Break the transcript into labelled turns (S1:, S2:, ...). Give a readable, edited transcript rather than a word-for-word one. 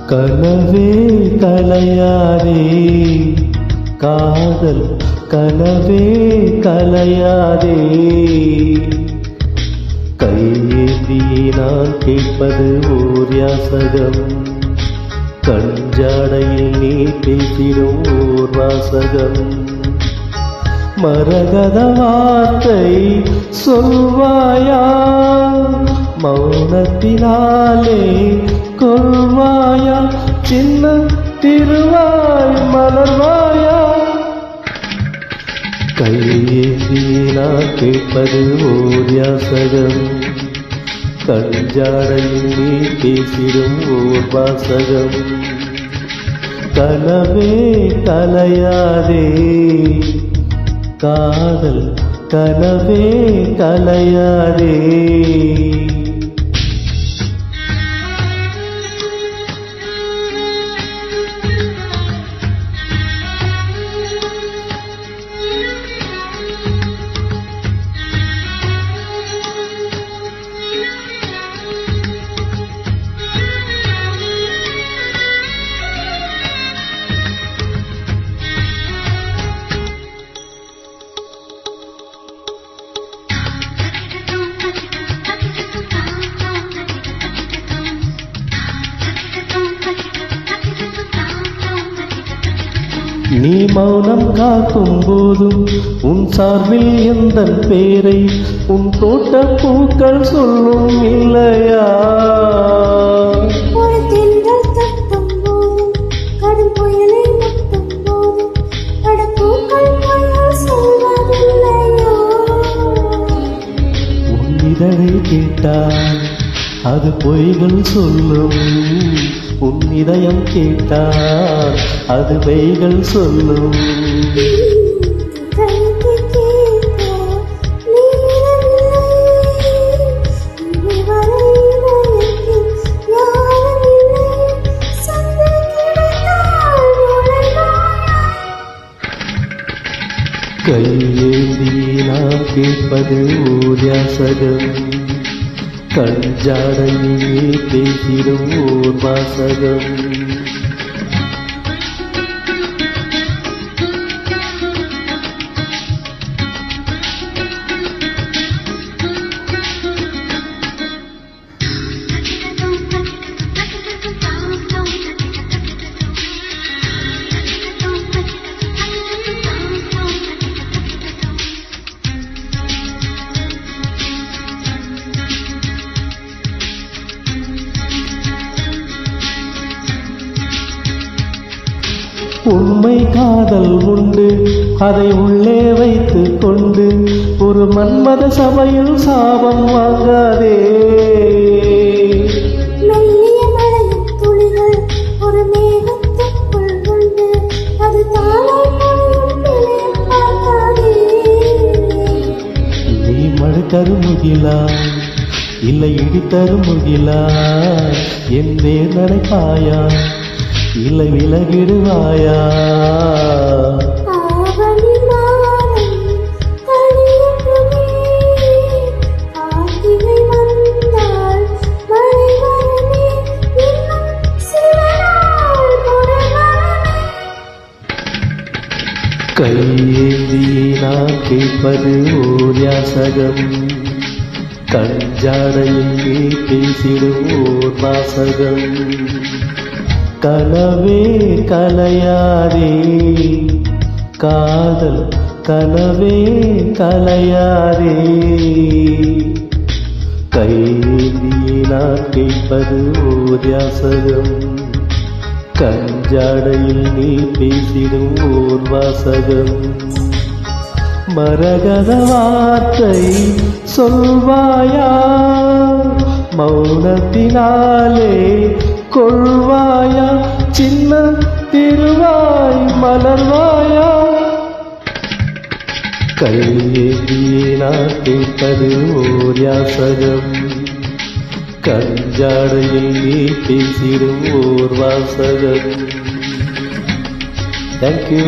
S1: கனவே கலையாதே காதல், கனவே கலையாதே. கையேந்தி நான் கேட்பது ஓர் யாசகம், கஞ்சாடையில் நீ பேசிடும் ஓர் வாசகம். மரகத வார்த்தை சொல்வாயா, மௌனத்தினாலே கொள்வாயா, சின்ன திருவாய் மலர்வாயா. கையேந்தி நான் கேட்பது ஓர் யாசகம், கஞ்சாடையில் நீ பேசிடும் ஓர் வாசகம். கனவே கலையாதே காதல், கனவே கலையாதே. நீ மௌனம் காக்கும் போதும் உன் சார்பில் எந்தன் பேரை உன் தோட்ட பூக்கள் சொல்லும் இல்லையா?
S2: ஒரு தென்றல் தட்டும் போதும் கடும் புயலை முட்டும் போதும் கடற்பூக்கள் புயல் சொல்வதில்லையா?
S1: உன் இதழை கேட்டால் அது பொய்கள் சொல்லும், உன் இதயம் கேட்டால் அது பொய்கள் சொல்லும். கையேந்தி நாம் கேட்பது ஓர் யாசகம், கஞ்சாடையிலே பேசிடும் ஓர் வாசகம். உண்மை காதல் உண்டு, அதை உள்ளே வைத்து கொண்டு ஒரு மன்மத சபையில் சாபம் வாங்காதே.
S2: மெல்லிய மழையின் துளிகள் ஒரு மேகத்துக்குள் உண்டு, அது பார்க்காதே.
S1: நீ மழை தருமுகிலா இல்லை இடி தருமுகிலா, என் வேர் நடைப்பாயா இல்லை விலகிடுவாயா? கையேந்தி நான் கேட்பது ஓர் யாசகம், கஞ்சாடையில் நீ பேசிடும் ஓர் வாசகம். கனவே கலையாதே காதல், கனவே கலையாதே. கைதியே நான் கேட்பது ஓர் யாசகம், கஞ்சாடையில் நீ பேசிடும் ஓர் வாசகம். மரகத வார்த்தை சொல்வாயா, மௌனத்தினாலே கொள்வாயா, சின்ன திருவாய் மலர்வாயா. கையேந்தியே நான் கேட்பது ஓர் யாசகம், கஞ்சாடையில் நீ பேசிடும் ஓர் வாசகம். தேங்க்யூ.